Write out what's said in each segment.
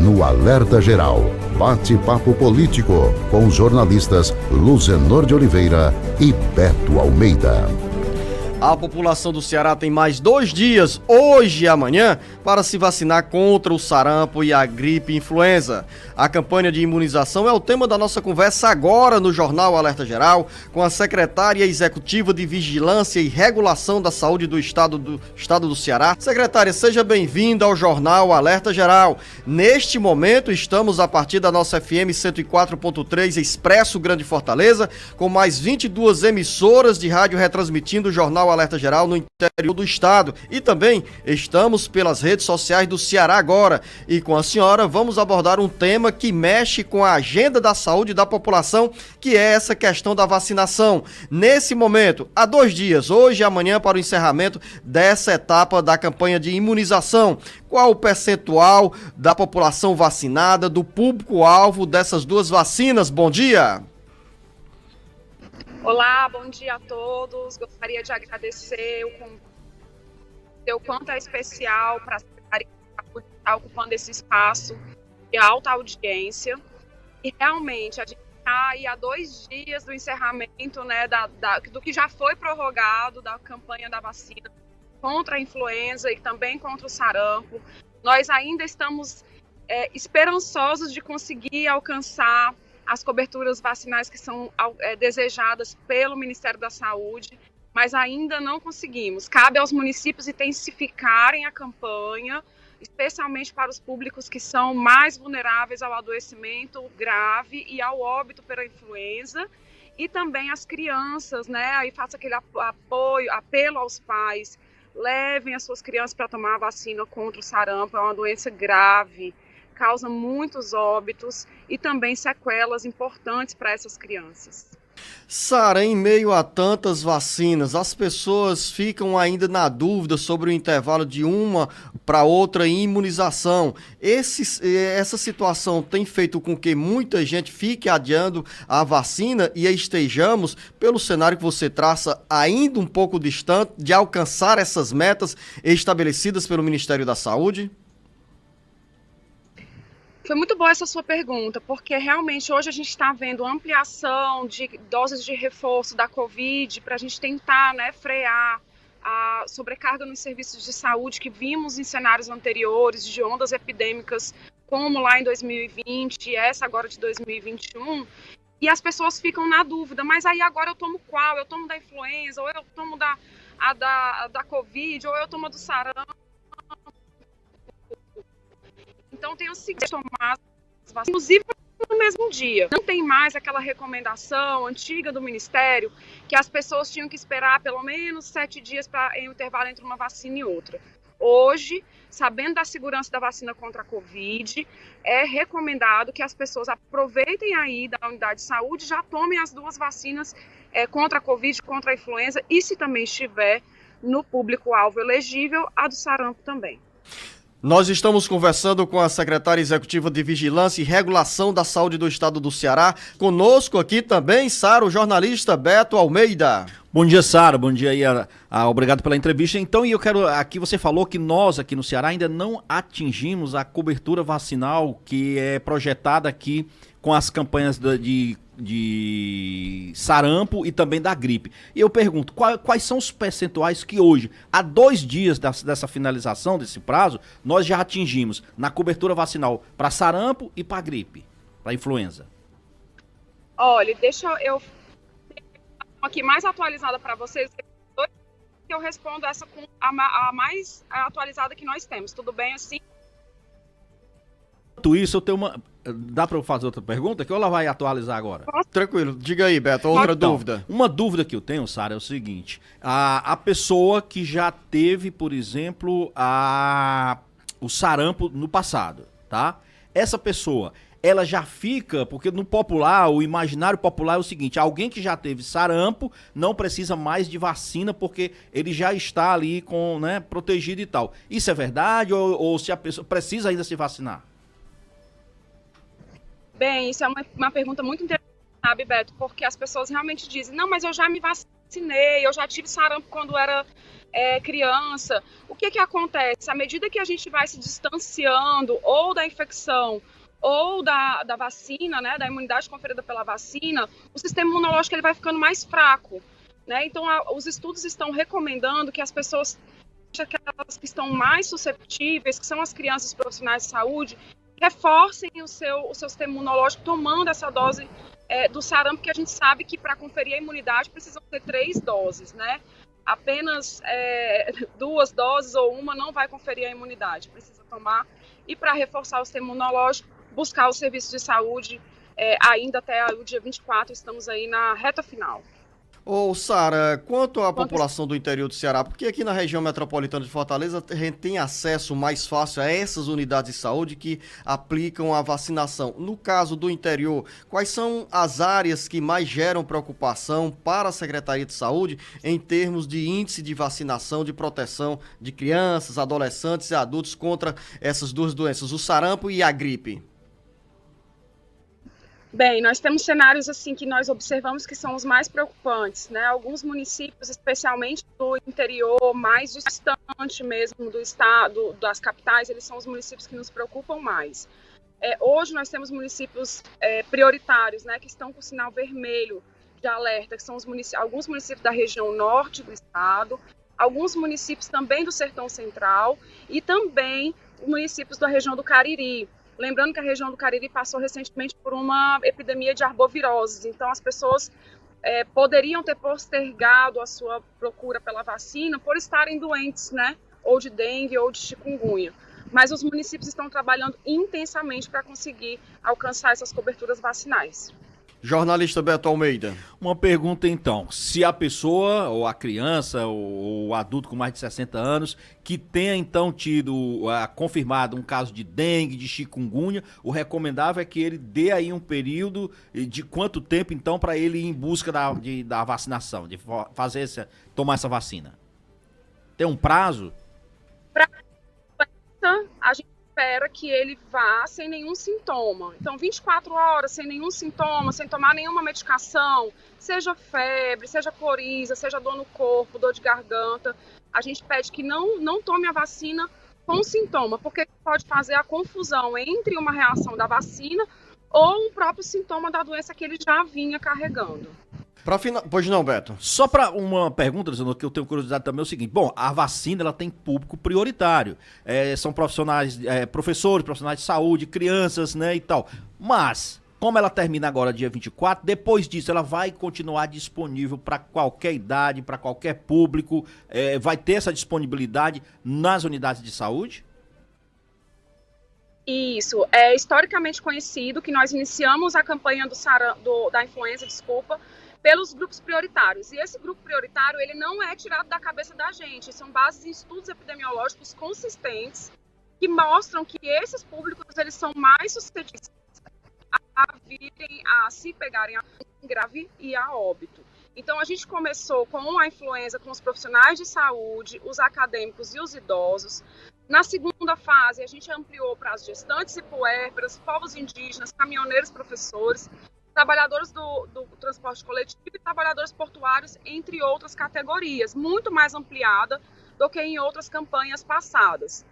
no Alerta Geral. Bate-papo político com os jornalistas Luzenor de Oliveira e Beto Almeida. A população do Ceará tem mais 2 dias, hoje e amanhã, para se vacinar contra o sarampo e a gripe influenza. A campanha de imunização é o tema da nossa conversa agora no Jornal Alerta Geral, com a secretária executiva de Vigilância e Regulação da Saúde do Estado do Ceará. Secretária, seja bem-vinda ao Jornal Alerta Geral. Neste momento, estamos a partir da nossa FM 104.3 Expresso Grande Fortaleza, com mais 22 emissoras de rádio retransmitindo o Jornal Alerta Geral no interior do estado. E também estamos pelas redes sociais do Ceará Agora. E com a senhora vamos abordar um tema que mexe com a agenda da saúde da população, que é essa questão da vacinação. Nesse momento, há 2 dias, hoje e amanhã, para o encerramento dessa etapa da campanha de imunização. Qual o percentual da população vacinada, do público-alvo dessas 2 vacinas? Bom dia! Olá, bom dia a todos. Gostaria de agradecer o quanto é especial para a Secretaria de Saúde estar ocupando esse espaço de alta audiência. E realmente, a gente está aí há 2 dias do encerramento, né, do que já foi prorrogado da campanha da vacina contra a influenza e também contra o sarampo. Nós ainda estamos esperançosos de conseguir alcançar as coberturas vacinais que são desejadas pelo Ministério da Saúde, mas ainda não conseguimos. Cabe aos municípios intensificarem a campanha, especialmente para os públicos que são mais vulneráveis ao adoecimento grave e ao óbito pela influenza, e também as crianças, né? Aí faço aquele apelo aos pais, levem as suas crianças para tomar a vacina contra o sarampo, é uma doença grave, causa muitos óbitos e também sequelas importantes para essas crianças. Sara, em meio a tantas vacinas, as pessoas ficam ainda na dúvida sobre o intervalo de uma para outra imunização. Essa situação tem feito com que muita gente fique adiando a vacina e estejamos, pelo cenário que você traça, ainda um pouco distante de alcançar essas metas estabelecidas pelo Ministério da Saúde? Foi muito boa essa sua pergunta, porque realmente hoje a gente está vendo ampliação de doses de reforço da Covid para a gente tentar, né, frear a sobrecarga nos serviços de saúde que vimos em cenários anteriores de ondas epidêmicas, como lá em 2020 e essa agora de 2021, e as pessoas ficam na dúvida, mas aí agora eu tomo qual? Eu tomo da influenza, ou eu tomo da Covid, ou eu tomo do sarampo? Então tem o seguinte, tomar as vacinas, inclusive no mesmo dia. Não tem mais aquela recomendação antiga do Ministério que as pessoas tinham que esperar pelo menos 7 dias em um intervalo entre uma vacina e outra. Hoje, sabendo da segurança da vacina contra a Covid, é recomendado que as pessoas aproveitem aí da unidade de saúde e já tomem as 2 vacinas contra a Covid, contra a influenza e, se também estiver no público-alvo elegível, a do sarampo também. Nós estamos conversando com a secretária executiva de Vigilância e Regulação da Saúde do Estado do Ceará. Conosco aqui também, Sara, o jornalista Beto Almeida. Bom dia, Sara. Bom dia aí. Obrigado pela entrevista. Então, aqui você falou que nós aqui no Ceará ainda não atingimos a cobertura vacinal que é projetada aqui com as campanhas de sarampo e também da gripe. E eu pergunto, quais são os percentuais que hoje, há 2 dias dessa finalização desse prazo, nós já atingimos na cobertura vacinal para sarampo e para gripe, para influenza? Olha, deixa eu aqui mais atualizada para vocês, que eu respondo essa com a mais atualizada que nós temos. Tudo bem assim? Enquanto isso, eu tenho uma... Dá para eu fazer outra pergunta? Que ela vai atualizar agora? Tranquilo, diga aí, Beto, outra dúvida. Uma dúvida que eu tenho, Sara, é o seguinte. A pessoa que já teve, por exemplo, o sarampo no passado, tá? Essa pessoa, ela já fica, porque no popular, o imaginário popular é o seguinte, alguém que já teve sarampo não precisa mais de vacina porque ele já está ali protegido e tal. Isso é verdade ou se a pessoa precisa ainda se vacinar? Bem, isso é uma pergunta muito interessante, sabe, Beto? Porque as pessoas realmente dizem, não, mas eu já me vacinei vacinei, eu já tive sarampo quando era criança. O que acontece? À medida que a gente vai se distanciando ou da infecção ou da vacina, né, da imunidade conferida pela vacina, o sistema imunológico ele vai ficando mais fraco, né? Então, os estudos estão recomendando que as pessoas, aquelas que estão mais susceptíveis, que são as crianças e profissionais de saúde, reforcem o seu sistema imunológico tomando essa dose do sarampo, que a gente sabe que para conferir a imunidade precisam ter 3 doses, né? Apenas 2 doses ou uma não vai conferir a imunidade, precisa tomar. E para reforçar o sistema imunológico, buscar os serviços de saúde ainda até o dia 24, estamos aí na reta final. Ô, Sara, quanto à população do interior do Ceará, porque aqui na região metropolitana de Fortaleza a gente tem acesso mais fácil a essas unidades de saúde que aplicam a vacinação. No caso do interior, quais são as áreas que mais geram preocupação para a Secretaria de Saúde em termos de índice de vacinação, de proteção de crianças, adolescentes e adultos contra essas duas doenças, o sarampo e a gripe? Bem, nós temos cenários assim que nós observamos que são os mais preocupantes, né? Alguns municípios, especialmente do interior, mais distante mesmo do estado, das capitais, eles são os municípios que nos preocupam mais. Hoje nós temos municípios prioritários, né, que estão com sinal vermelho de alerta, que são alguns municípios da região norte do estado, alguns municípios também do Sertão Central e também municípios da região do Cariri. Lembrando que a região do Cariri passou recentemente por uma epidemia de arboviroses, então as pessoas poderiam ter postergado a sua procura pela vacina por estarem doentes, né? Ou de dengue ou de chikungunya. Mas os municípios estão trabalhando intensamente para conseguir alcançar essas coberturas vacinais. Jornalista Beto Almeida. Uma pergunta então, se a pessoa, ou a criança, ou o adulto com mais de 60 anos, que tenha então tido confirmado um caso de dengue, de chikungunya, o recomendável é que ele dê aí um período de quanto tempo então para ele ir em busca da vacinação, de tomar essa vacina? Tem um prazo? Para a gente espera que ele vá sem nenhum sintoma. Então, 24 horas sem nenhum sintoma, sem tomar nenhuma medicação, seja febre, seja coriza, seja dor no corpo, dor de garganta, a gente pede que não tome a vacina com sintoma, porque pode fazer a confusão entre uma reação da vacina ou um próprio sintoma da doença que ele já vinha carregando. Pois não, Beto. Só para uma pergunta, que eu tenho curiosidade também, é o seguinte. Bom, a vacina ela tem público prioritário. São profissionais, professores, profissionais de saúde, crianças, né, e tal. Mas, como ela termina agora dia 24, depois disso ela vai continuar disponível para qualquer idade, para qualquer público? Vai ter essa disponibilidade nas unidades de saúde? Isso. É historicamente conhecido que nós iniciamos a campanha da influenza, pelos grupos prioritários. E esse grupo prioritário, ele não é tirado da cabeça da gente. São bases em estudos epidemiológicos consistentes que mostram que esses públicos, eles são mais suscetíveis a se pegarem a grave e a óbito. Então, a gente começou com a influenza, com os profissionais de saúde, os acadêmicos e os idosos. Na segunda fase, a gente ampliou para as gestantes e puérperas, povos indígenas, caminhoneiros, professores, trabalhadores do transporte coletivo e trabalhadores portuários, entre outras categorias, muito mais ampliada do que em outras campanhas passadas.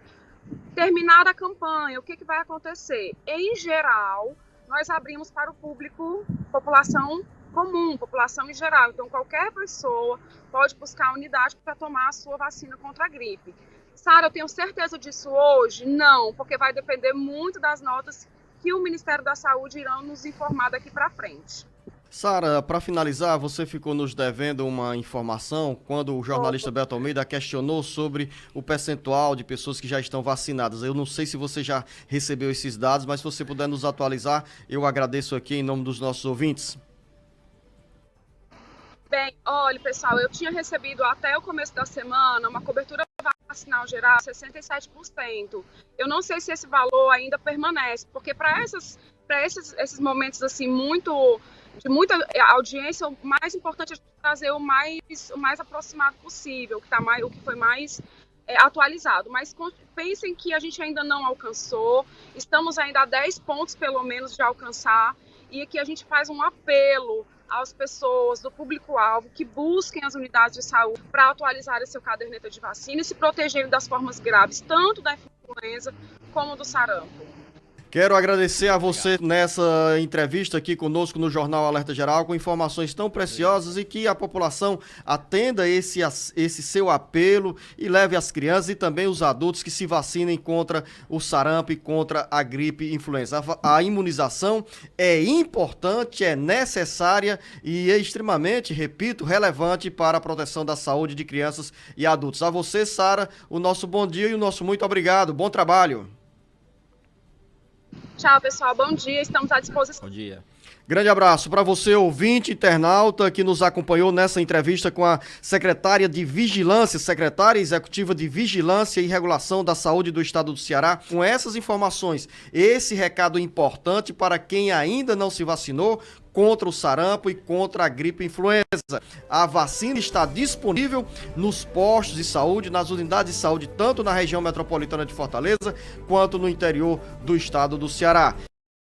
Terminada a campanha, o que vai acontecer? Em geral, nós abrimos para o público, população comum, população em geral. Então, qualquer pessoa pode buscar a unidade para tomar a sua vacina contra a gripe. Sara, eu tenho certeza disso hoje? Não, porque vai depender muito das notas que o Ministério da Saúde irá nos informar daqui para frente. Sara, para finalizar, você ficou nos devendo uma informação quando o jornalista Beto Almeida questionou sobre o percentual de pessoas que já estão vacinadas. Eu não sei se você já recebeu esses dados, mas se você puder nos atualizar, eu agradeço aqui em nome dos nossos ouvintes. Bem, olha, pessoal, eu tinha recebido até o começo da semana uma cobertura vacinal geral 67%. Eu não sei se esse valor ainda permanece, porque para esses momentos assim de muita audiência, o mais importante é trazer o mais aproximado possível, o que foi mais atualizado. Mas pensem que a gente ainda não alcançou, estamos ainda a 10 pontos pelo menos de alcançar, e aqui a gente faz um apelo às pessoas do público-alvo que busquem as unidades de saúde para atualizarem seu caderneta de vacina e se protegerem das formas graves, tanto da influenza como do sarampo. Quero agradecer a você nessa entrevista aqui conosco no Jornal Alerta Geral, com informações tão preciosas e que a população atenda esse seu apelo e leve as crianças e também os adultos que se vacinem contra o sarampo e contra a gripe influenza. A imunização é importante, é necessária e é extremamente, repito, relevante para a proteção da saúde de crianças e adultos. A você, Sara, o nosso bom dia e o nosso muito obrigado. Bom trabalho. Tchau, pessoal. Bom dia. Estamos à disposição. Bom dia. Grande abraço para você, ouvinte, internauta, que nos acompanhou nessa entrevista com a secretária de Vigilância, secretária executiva de Vigilância e Regulação da Saúde do Estado do Ceará. Com essas informações, esse recado importante para quem ainda não se vacinou contra o sarampo e contra a gripe influenza. A vacina está disponível nos postos de saúde, nas unidades de saúde, tanto na região metropolitana de Fortaleza, quanto no interior do estado do Ceará.